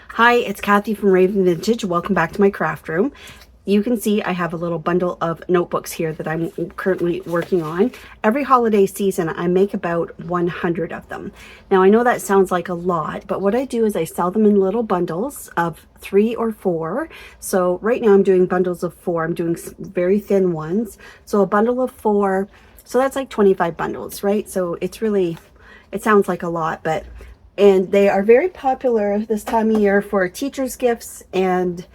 Hi, it's Kathy from Raven Vintage. Welcome back to my craft room. You can see I have a little bundle of notebooks here that I'm currently working on. Every holiday season, I make about 100 of them. Now, I know that sounds like a lot, but what I do is I sell them in little bundles of 3 or 4. So right now I'm doing bundles of 4. I'm doing very thin ones. So a bundle of 4, so that's like 25 bundles, right? So it's really, it sounds like a lot, and they are very popular this time of year for teachers' gifts and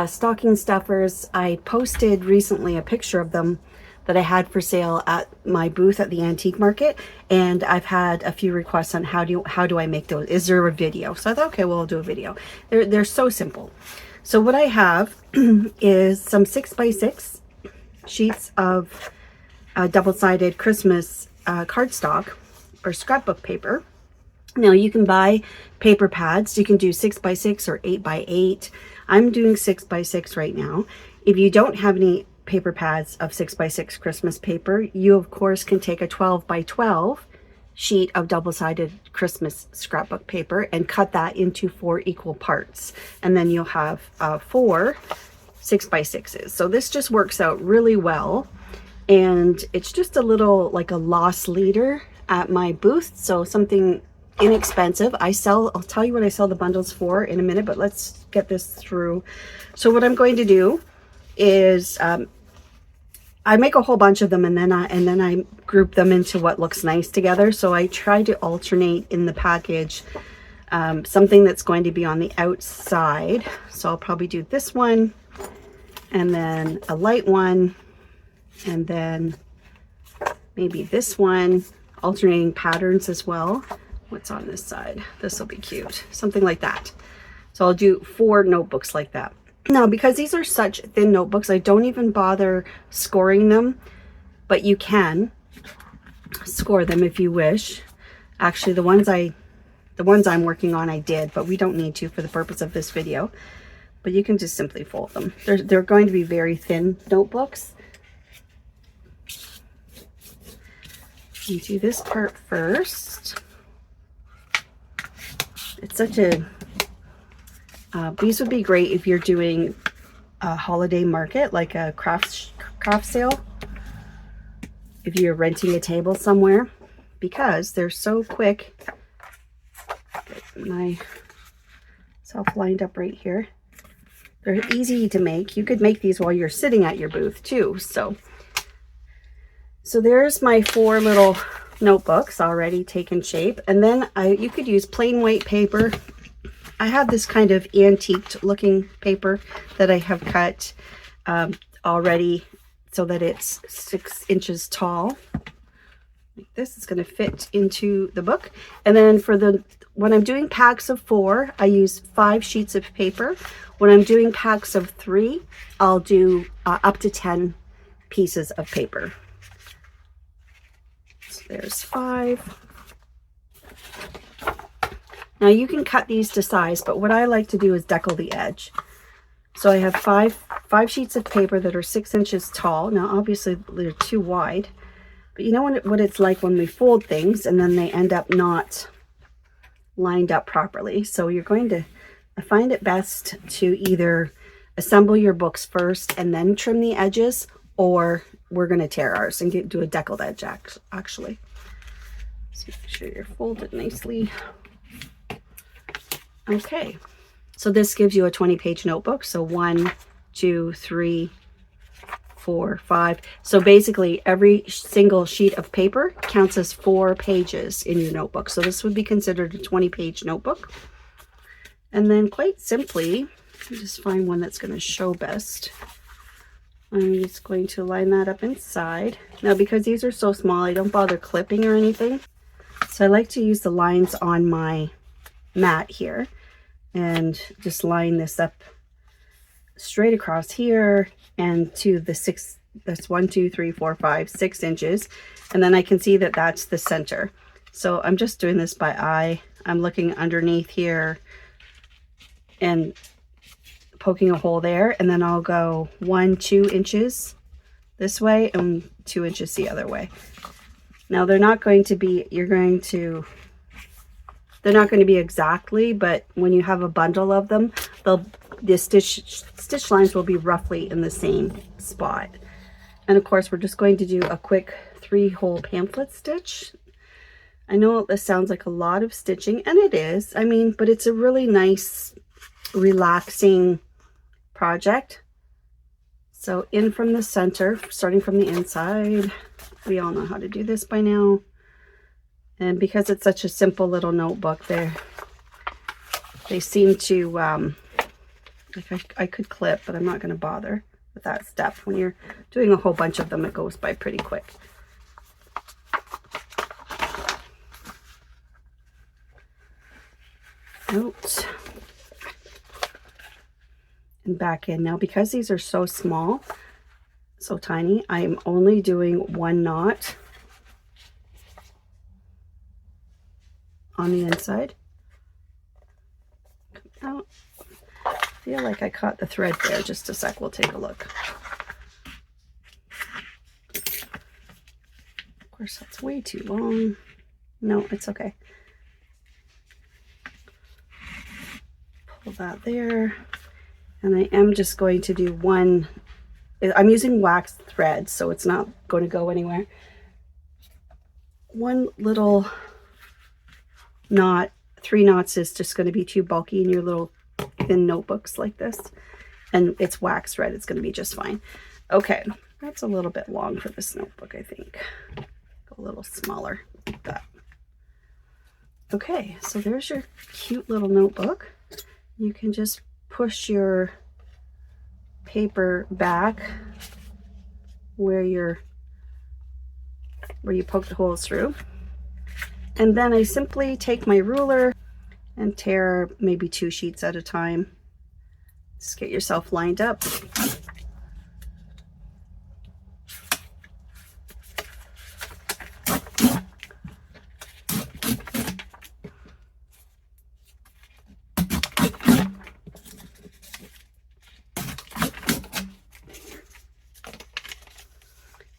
stocking stuffers. I posted recently a picture of them that I had for sale at my booth at the antique market, and I've had a few requests on how do I make those? Is there a video? So I thought, okay, well, I'll do a video. They're so simple. So what I have is some 6x6 sheets of double-sided Christmas cardstock or scrapbook paper. Now you can buy paper pads. You can do 6x6 or 8x8. I'm doing 6x6 right now. If you don't have any paper pads of 6x6 Christmas paper, you of course can take a 12x12 sheet of double-sided Christmas scrapbook paper and cut that into 4 equal parts. And then you'll have 4 6x6s. So this just works out really well. And it's just a little like a loss leader at my booth. So something inexpensive. I'll tell you what I sell the bundles for in a minute, but let's get this through. So what I'm going to do is I make a whole bunch of them, and then I group them into what looks nice together. So I try to alternate in the package something that's going to be on the outside. So I'll probably do this one, and then a light one, and then maybe this one, alternating patterns as well. What's on this side? This will be cute. Something like that. So I'll do 4 notebooks like that. Now, because these are such thin notebooks, I don't even bother scoring them, but you can score them if you wish. Actually, the ones I'm working on I did, but we don't need to for the purpose of this video. But you can just simply fold them. They're going to be very thin notebooks. You do this part first. It's such a, these would be great if you're doing a holiday market, like a craft sale, if you're renting a table somewhere, because they're so quick. Get myself lined up right here. They're easy to make. You could make these while you're sitting at your booth too. So there's my 4 little notebooks already taken shape, and then you could use plain white paper. I have this kind of antiqued looking paper that I have cut already so that it's 6 inches tall. Like this is going to fit into the book. And then when I'm doing packs of 4, I use 5 sheets of paper. When I'm doing packs of 3, I'll do up to 10 pieces of paper. There's 5. Now you can cut these to size, but what I like to do is decal the edge. So I have 5 sheets of paper that are 6 inches tall. Now obviously they're too wide, but you know what it's like when we fold things and then they end up not lined up properly. So you're going to, I find it best to either assemble your books first and then trim the edges, or we're going to tear ours and do a deckled edge actually. So make sure you're folded nicely. Okay, so this gives you a 20-page notebook. So 1, 2, 3, 4, 5. So basically every single sheet of paper counts as 4 pages in your notebook. So this would be considered a 20-page notebook. And then quite simply, just find one that's going to show best. I'm just going to line that up inside. Now, because these are so small, I don't bother clipping or anything. So I like to use the lines on my mat here and just line this up straight across here and to the 6, that's 1, 2, 3, 4, 5, 6 inches. And then I can see that that's the center. So I'm just doing this by eye. I'm looking underneath here and poking a hole there, and then I'll go 1, 2 inches this way and 2 inches the other way. Now they're not going to be, you're going to They're not going to be exactly, but when you have a bundle of them, the stitch lines will be roughly in the same spot. And of course, we're just going to do a quick 3-hole pamphlet stitch. I know this sounds like a lot of stitching, and it is. I mean, but it's a really nice, relaxing project. So in from the center, starting from the inside. We all know how to do this by now. And because it's such a simple little notebook, they seem to, like I could clip, but I'm not going to bother with that step. When you're doing a whole bunch of them, it goes by pretty quick. Out. And back in. Now, because these are so small, so tiny, I'm only doing 1 knot on the inside. Come out. I feel like I caught the thread there. Just a sec, we'll take a look. Of course, that's way too long. No, it's okay. Pull that there. And I am just going to do 1. I'm using wax thread, so it's not going to go anywhere. 1 little knot. 3 knots is just going to be too bulky in your little thin notebooks like this. And it's wax thread. It's going to be just fine. Okay, that's a little bit long for this notebook, I think. Go a little smaller like that. Okay, so there's your cute little notebook. You can just push your paper back where you poke the holes through, and then I simply take my ruler and tear maybe 2 sheets at a time. Just get yourself lined up.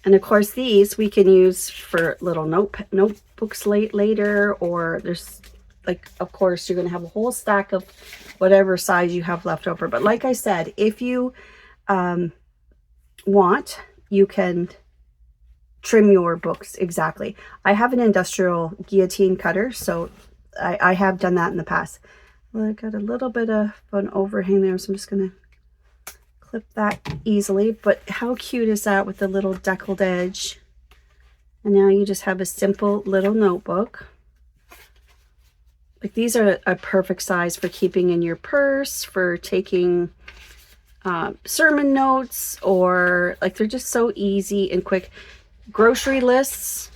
And of course, these we can use for little notebooks later, or there's like, of course, you're going to have a whole stack of whatever size you have left over. But like I said, if you want, you can trim your books exactly. I have an industrial guillotine cutter, so I have done that in the past. Well, I got a little bit of an overhang there, so I'm just going to clip that easily. But how cute is that with the little deckled edge? And now you just have a simple little notebook. Like, these are a perfect size for keeping in your purse, for taking sermon notes, or like, they're just so easy and quick. Grocery lists.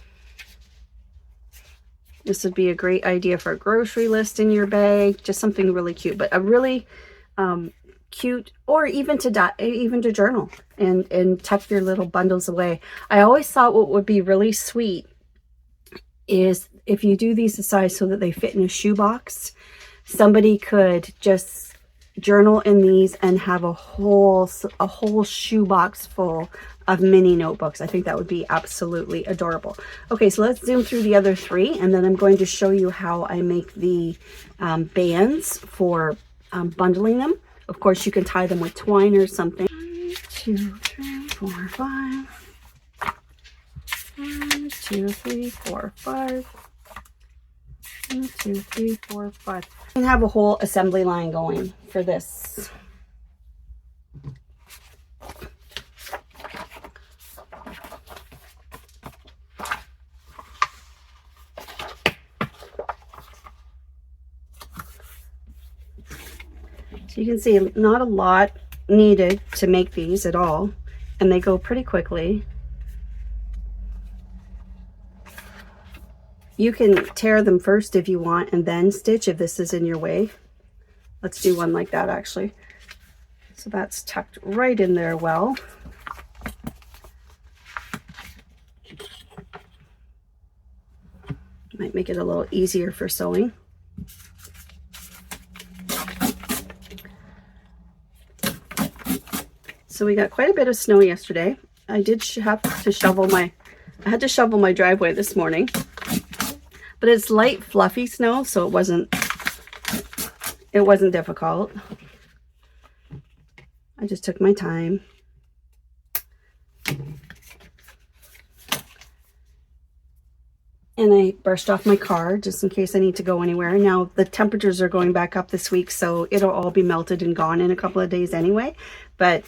This would be a great idea for a grocery list in your bag. Just something really cute, but a really cute, or even to journal and tuck your little bundles away. I always thought what would be really sweet is if you do these size so that they fit in a shoebox. Somebody could just journal in these and have a whole shoebox full of mini notebooks. I think that would be absolutely adorable. Okay, so let's zoom through the other 3, and then I'm going to show you how I make the bands for bundling them. Of course, you can tie them with twine or something. 1, 2, 3, 4, 5. 1, 2, 3, 4, 5. 1, 2, 3, 4, 5. You can have a whole assembly line going for this. So you can see not a lot needed to make these at all, and they go pretty quickly. You can tear them first if you want, and then stitch if this is in your way. Let's do one like that, actually. So that's tucked right in there well. Might make it a little easier for sewing. So we got quite a bit of snow yesterday. I did have to shovel my driveway this morning. but it's light fluffy snow, so it wasn't difficult. I just took my time. And I brushed off my car just in case I need to go anywhere. Now the temperatures are going back up this week, so it'll all be melted and gone in a couple of days anyway. But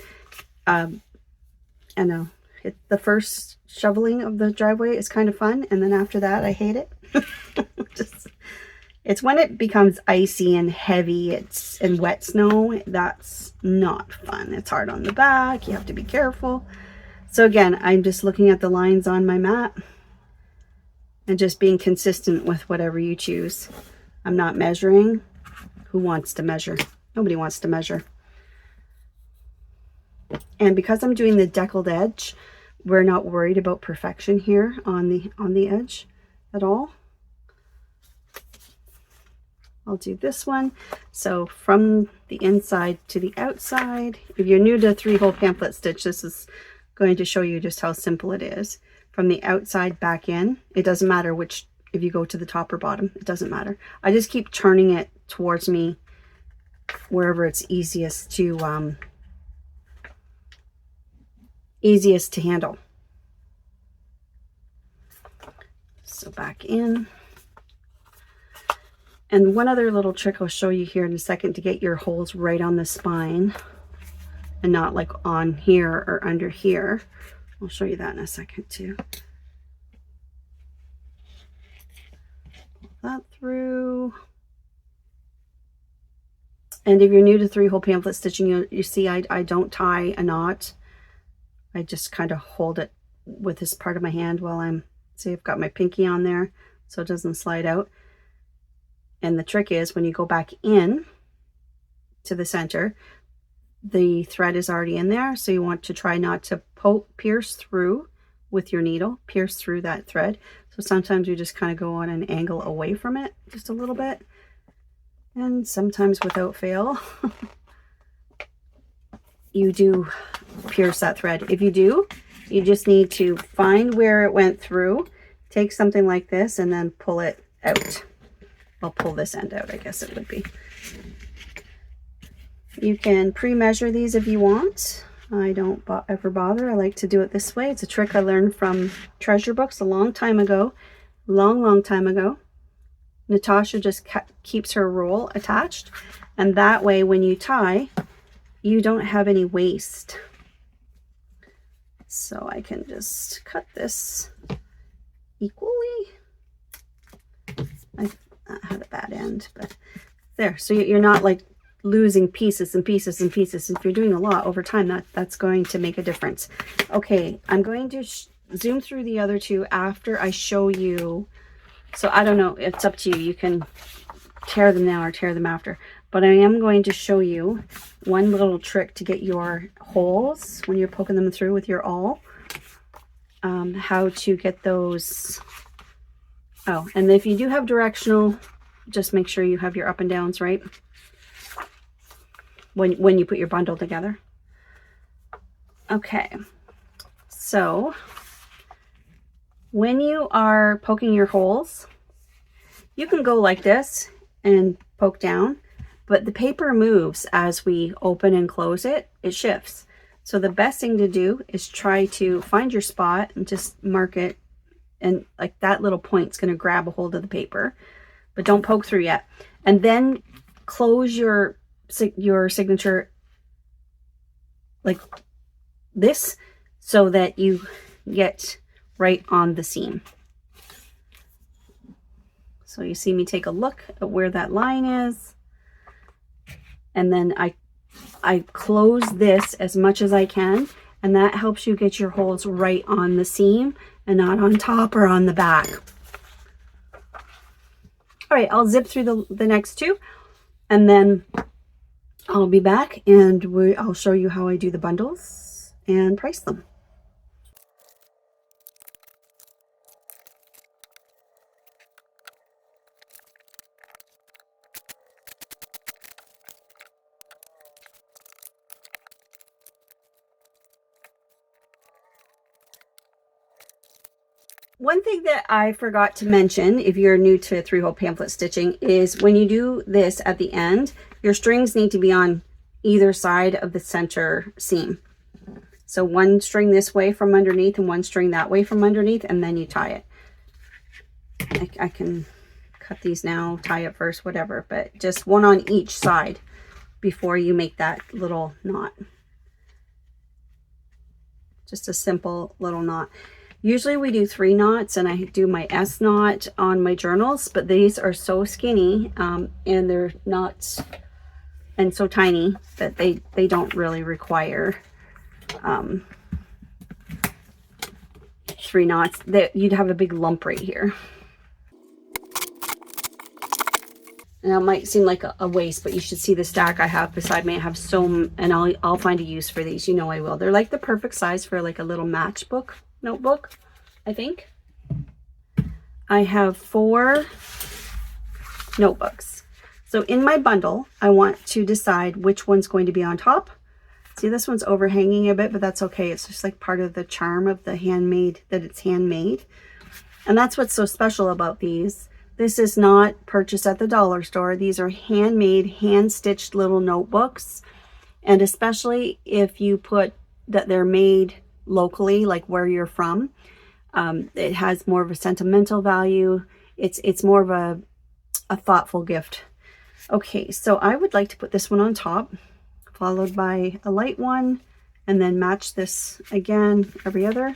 I know the first shoveling of the driveway is kind of fun, and then after that I hate it. It's when it becomes icy and heavy, and wet snow, that's not fun. It's hard on the back, you have to be careful. So again, I'm just looking at the lines on my mat and just being consistent with whatever you choose. I'm not measuring. Who wants to measure? Nobody wants to measure. And because I'm doing the deckled edge, we're not worried about perfection here on the edge at all. I'll do this one. So from the inside to the outside, if you're new to 3-hole pamphlet stitch, this is going to show you just how simple it is. From the outside back in, it doesn't matter which, if you go to the top or bottom, it doesn't matter. I just keep turning it towards me wherever it's easiest to handle. So back in. And one other little trick I'll show you here in a second to get your holes right on the spine and not like on here or under here. I'll show you that in a second too. Pull that through. And if you're new to 3-hole pamphlet stitching, you see I don't tie a knot. I just kind of hold it with this part of my hand while I've got my pinky on there so it doesn't slide out. And the trick is when you go back in to the center, the thread is already in there, so you want to try not to pierce through with your needle, pierce through that thread. So sometimes you just kind of go on an angle away from it just a little bit, and sometimes without fail you do pierce that thread. If you do, you just need to find where it went through, take something like this and then pull it out. I'll pull this end out, I guess it would be. You can pre-measure these if you want. I don't ever bother. I like to do it this way. It's a trick I learned from treasure books a long time ago. Long time ago. Natasha just keeps her roll attached, and that way when you tie, you don't have any waste. So I can just cut this equally. I had a bad end, but there. So you're not like losing pieces and pieces and pieces. If you're doing a lot over time, that's going to make a difference. Okay, I'm going to zoom through the other two after I show you. So I don't know, it's up to you. You can tear them now or tear them after, but I am going to show you one little trick to get your holes when you're poking them through with your awl, how to get those. Oh, and if you do have directional, just make sure you have your up and downs right when you put your bundle together. Okay, so when you are poking your holes, you can go like this and poke down, but the paper moves as we open and close it. It shifts. So the best thing to do is try to find your spot and just mark it, and like that little point's going to grab a hold of the paper, but don't poke through yet. And then close your signature like this so that you get right on the seam. So you see me take a look at where that line is, and then I close this as much as I can, and that helps you get your holes right on the seam and not on top or on the back. All right, I'll zip through the next two, and then I'll be back and I'll show you how I do the bundles and price them. One thing that I forgot to mention, if you're new to 3-hole pamphlet stitching, is when you do this at the end, your strings need to be on either side of the center seam. So one string this way from underneath and one string that way from underneath, and then you tie it. I can cut these now, tie it first, whatever, but just one on each side before you make that little knot. Just a simple little knot. Usually we do 3 knots, and I do my S knot on my journals, but these are so skinny and they're knots and so tiny that they don't really require 3 knots. That you'd have a big lump right here. And it might seem like a waste, but you should see the stack I have beside me. I have and I'll find a use for these. You know I will. They're like the perfect size for like a little matchbook notebook, I think. I have 4 notebooks. So in my bundle, I want to decide which one's going to be on top. See, this one's overhanging a bit, but that's okay. It's just like part of the charm of the handmade, that it's handmade. And that's what's so special about these. This is not purchased at the dollar store. These are handmade, hand-stitched little notebooks. And especially if you put that they're made locally, like where you're from, it has more of a sentimental value. It's more of a thoughtful gift. Okay, so I would like to put this one on top, followed by a light one, and then match this again every other,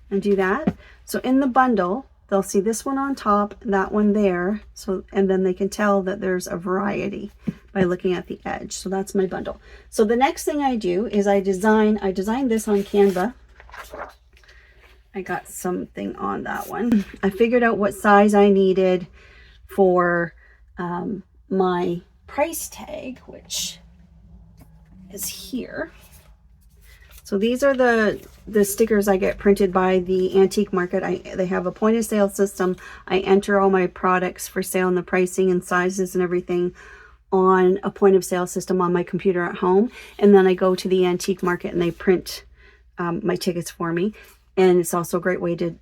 and do that. So in the bundle, they'll see this one on top, that one there, so, and then they can tell that there's a variety by looking at the edge. So that's my bundle. So the next thing I do is I designed this on Canva. I got something on that one. I figured out what size I needed for my price tag, which is here. So these are the stickers I get printed by the antique market. They have a point of sale system. I enter all my products for sale and the pricing and sizes and everything on a point of sale system on my computer at home. And then I go to the antique market and they print my tickets for me. And it's also a great way to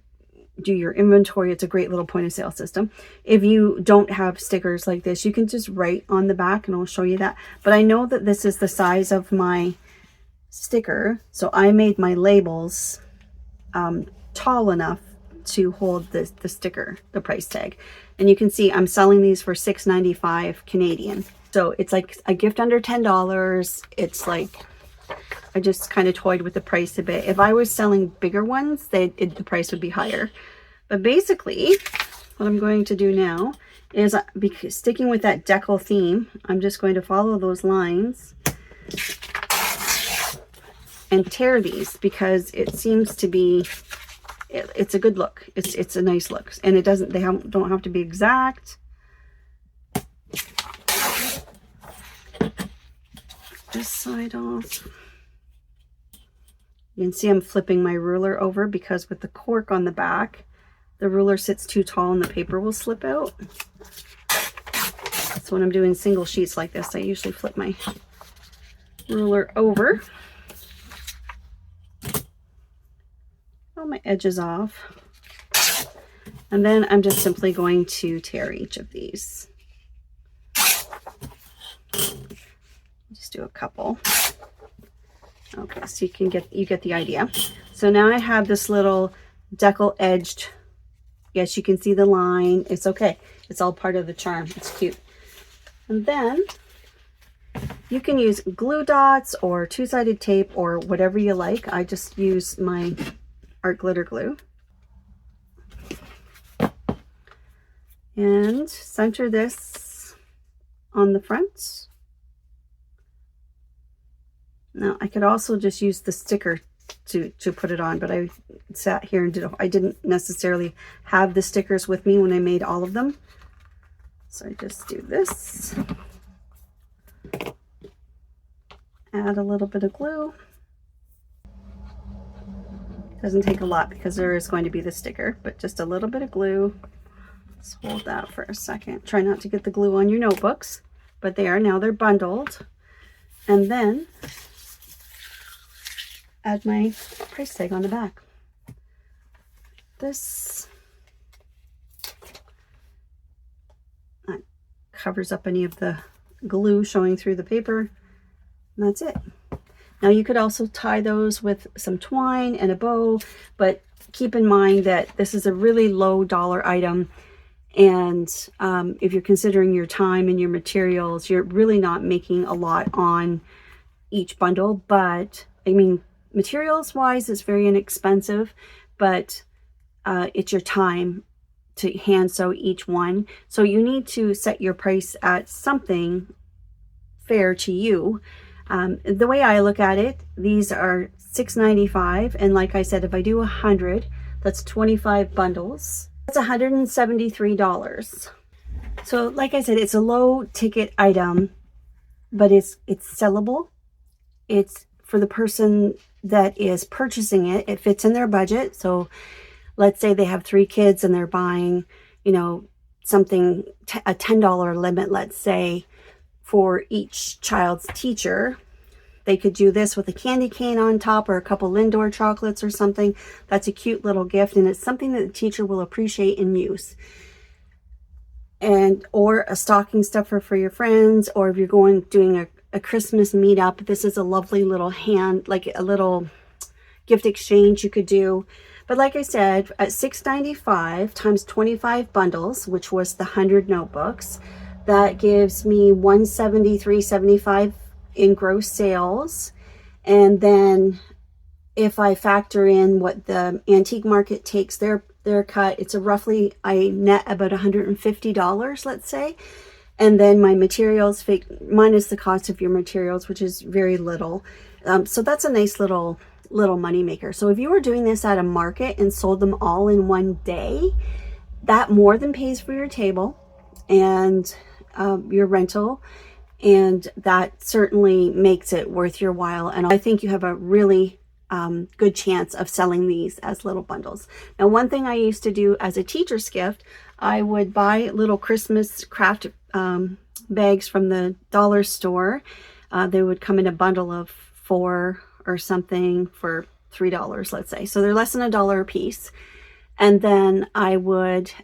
do your inventory. It's a great little point of sale system. If you don't have stickers like this, you can just write on the back and I'll show you that. But I know that this is the size of my sticker, so I made my labels tall enough to hold the sticker, the price tag. And you can see I'm selling these for $6.95 Canadian. So it's like a gift under $10. It's like, I just kind of toyed with the price a bit. If I was selling bigger ones, the price would be higher. But basically, what I'm going to do now is, sticking with that decal theme, I'm just going to follow those lines and tear these, because it seems to be, it's a good look. It's a nice look, and it doesn't, don't have to be exact. This side off. You can see I'm flipping my ruler over, because with the cork on the back, the ruler sits too tall and the paper will slip out. So when I'm doing single sheets like this, I usually flip my ruler over. All my edges off. And then I'm just simply going to tear each of these. Just do a couple. Okay, so you get the idea. So now I have this little decal edged. Yes, you can see the line. It's okay. It's all part of the charm. It's cute. And then you can use glue dots or two-sided tape or whatever you like. I just use my art glitter glue. And center this on the front. Now I could also just use the sticker to put it on, but I sat here and I didn't necessarily have the stickers with me when I made all of them. So I just do this. Add a little bit of glue. Doesn't take a lot because there is going to be the sticker, but just a little bit of glue. Let's hold that for a second. Try not to get the glue on your notebooks, but they're bundled. And then add my price tag on the back. this. That covers up any of the glue showing through the paper. And that's it. Now you could also tie those with some twine and a bow, but keep in mind that this is a really low dollar item. And if you're considering your time and your materials, you're really not making a lot on each bundle. But I mean, materials wise, it's very inexpensive, but it's your time to hand sew each one. So you need to set your price at something fair to you. The way I look at it, these are $6.95, and like I said, if I do 100, that's 25 bundles. That's $173. So like I said, it's a low ticket item, but it's sellable. It's for the person that is purchasing it. It fits in their budget. So let's say they have 3 kids and they're buying, you know, something, a $10 limit, let's say, for each child's teacher. They could do this with a candy cane on top or a couple Lindor chocolates or something. That's a cute little gift, and it's something that the teacher will appreciate and use. And or a stocking stuffer for your friends, or if you're doing a Christmas meetup, this is a lovely little like a little gift exchange you could do. But like I said, at $6.95 times 25 bundles, which was the 100 notebooks, that gives me $173.75 in gross sales. And then if I factor in what the antique market takes their cut, it's roughly, I net about $150, let's say. And then my materials, minus the cost of your materials, which is very little. So that's a nice little money maker. So if you were doing this at a market and sold them all in one day, that more than pays for your table and your rental, and that certainly makes it worth your while. And I think you have a really good chance of selling these as little bundles. Now, one thing I used to do as a teacher's gift, I would buy little Christmas craft bags from the dollar store. They would come in a bundle of 4 or something for $3, let's say. So they're less than $1 a piece. And then I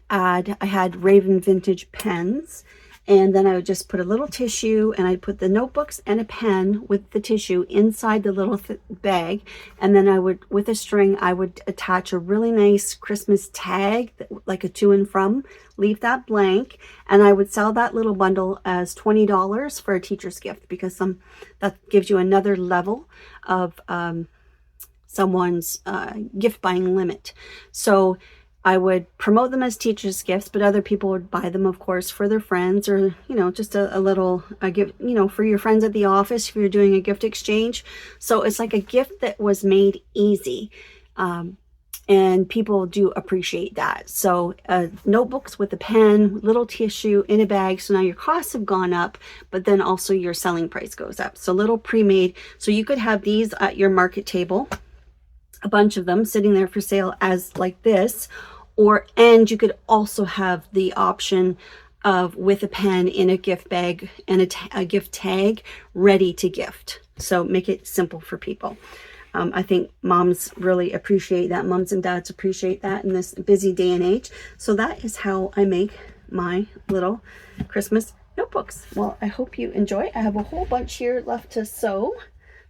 had Raven vintage pens, and then I would just put a little tissue, and I'd put the notebooks and a pen with the tissue inside the little bag. And then I would, with a string, I would attach a really nice Christmas tag, like a to and from, leave that blank. And I would sell that little bundle as $20 for a teacher's gift, because that gives you another level of someone's gift buying limit. So I would promote them as teachers' gifts, but other people would buy them, of course, for their friends, or, you know, just a little gift, you know, for your friends at the office if you're doing a gift exchange. So it's like a gift that was made easy. And people do appreciate that. So notebooks with a pen, little tissue in a bag. So now your costs have gone up, but then also your selling price goes up. So little pre-made. So you could have these at your market table, a bunch of them sitting there for sale as like this. And you could also have the option of with a pen in a gift bag and a gift tag ready to gift. So make it simple for people. I think moms really appreciate that. Moms and dads appreciate that in this busy day and age. So that is how I make my little Christmas notebooks. Well, I hope you enjoy. I have a whole bunch here left to sew.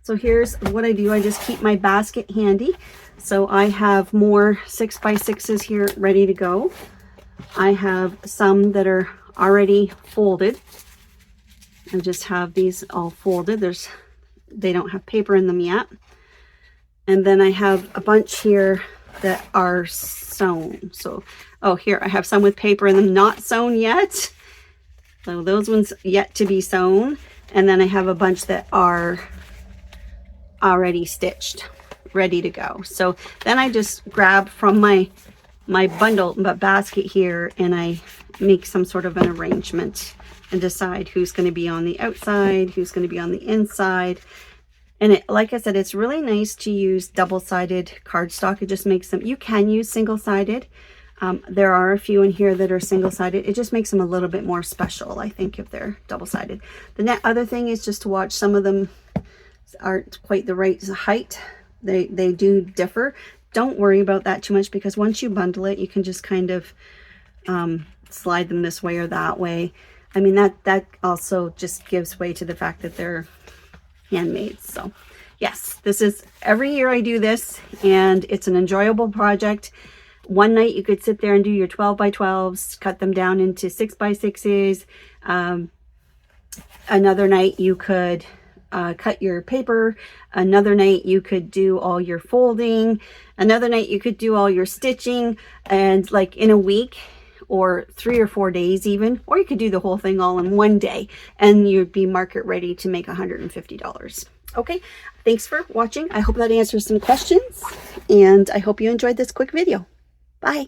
So here's what I do. I just keep my basket handy. So I have more 6x6s here ready to go. I have some that are already folded. I just have these all folded. They don't have paper in them yet. And then I have a bunch here that are sewn. So, oh, here I have some with paper in them not sewn yet. So those ones yet to be sewn. And then I have a bunch that are already stitched, ready to go. So then I just grab from my basket here, and I make some sort of an arrangement and decide who's going to be on the outside, who's going to be on the inside. And like I said, it's really nice to use double-sided cardstock. It just makes them, you can use single-sided. There are a few in here that are single-sided. It just makes them a little bit more special, I think, if they're double-sided. The other thing is just to watch. Some of them aren't quite the right height. They do differ. don't worry about that too much, because once you bundle it, you can just kind of slide them this way or that way. I mean, that also just gives way to the fact that they're handmade. So yes, this is every year I do this, and it's an enjoyable project. One night you could sit there and do your 12 by 12s, cut them down into 6 by 6s. Another night you could cut your paper. Another night you could do all your folding. Another night you could do all your stitching. And like in a week or 3 or 4 days even, or you could do the whole thing all in one day and you'd be market ready to make $150. Okay, thanks for watching. I hope that answers some questions, and I hope you enjoyed this quick video. Bye.